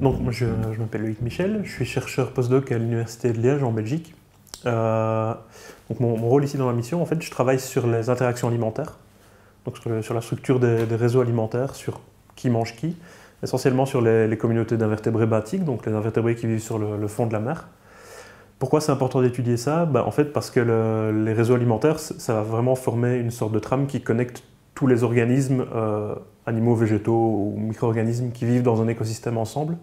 Donc, moi, je m'appelle Loïc Michel, je suis chercheur postdoc à l'Université de Liège en Belgique. Donc mon rôle ici dans la mission, en fait, je travaille sur les interactions alimentaires, donc sur la structure des réseaux alimentaires, sur qui mange qui, essentiellement sur les communautés d'invertébrés benthiques, donc les invertébrés qui vivent sur le fond de la mer. Pourquoi c'est important d'étudier ça? En fait, parce que les réseaux alimentaires, ça va vraiment former une sorte de trame qui connecte tous les organismes, animaux, végétaux ou micro-organismes qui vivent dans un écosystème ensemble.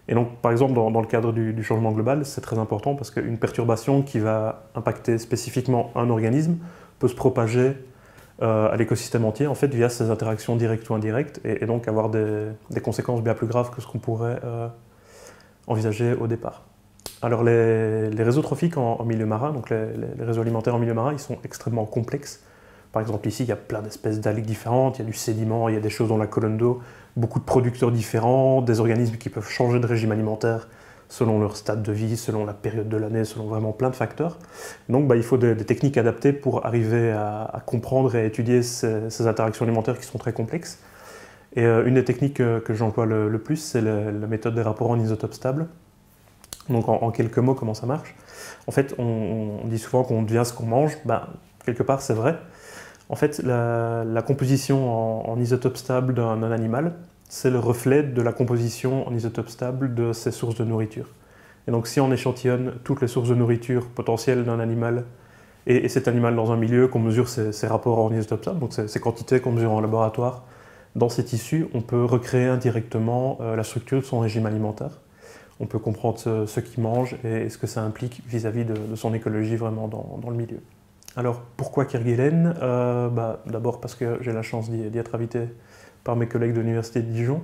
Et donc, par exemple, dans le cadre du changement global, c'est très important parce qu'une perturbation qui va impacter spécifiquement un organisme peut se propager à l'écosystème entier, en fait, via ces interactions directes ou indirectes, et donc avoir des conséquences bien plus graves que ce qu'on pourrait envisager au départ. Alors, les réseaux trophiques en milieu marin, donc les réseaux alimentaires en milieu marin, ils sont extrêmement complexes. Par exemple, ici, il y a plein d'espèces d'algues différentes, il y a du sédiment, il y a des choses dans la colonne d'eau, beaucoup de producteurs différents, des organismes qui peuvent changer de régime alimentaire selon leur stade de vie, selon la période de l'année, selon vraiment plein de facteurs. Donc il faut des techniques adaptées pour arriver à comprendre et à étudier ces interactions alimentaires qui sont très complexes. Et une des techniques que j'emploie le plus, c'est la méthode des rapports en isotopes stables. Donc en quelques mots, comment ça marche? En fait, on dit souvent qu'on devient ce qu'on mange. Quelque part, c'est vrai. En fait, la composition en isotope stable d'un animal, c'est le reflet de la composition en isotope stable de ses sources de nourriture. Et donc si on échantillonne toutes les sources de nourriture potentielles d'un animal, et cet animal dans un milieu, qu'on mesure ses rapports en isotope stable, donc ces quantités qu'on mesure en laboratoire, dans ces tissus, on peut recréer indirectement la structure de son régime alimentaire. On peut comprendre ce qu'il mange et ce que ça implique vis-à-vis de son écologie vraiment dans le milieu. Alors, pourquoi Kerguelen? D'abord parce que j'ai la chance d'y être invité par mes collègues de l'Université de Dijon,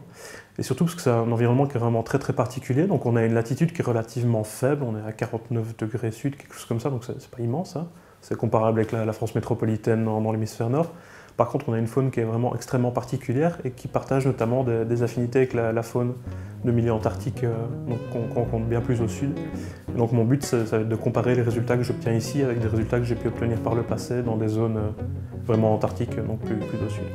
et surtout parce que c'est un environnement qui est vraiment très très particulier. Donc on a une latitude qui est relativement faible, on est à 49 degrés sud, quelque chose comme ça, donc c'est pas immense, hein. C'est comparable avec la France métropolitaine dans l'hémisphère nord. Par contre, on a une faune qui est vraiment extrêmement particulière et qui partage notamment des affinités avec la faune de milieu antarctique qu'on rencontre bien plus au sud. Et donc mon but, ça va être de comparer les résultats que j'obtiens ici avec des résultats que j'ai pu obtenir par le passé dans des zones vraiment antarctiques, donc plus au sud.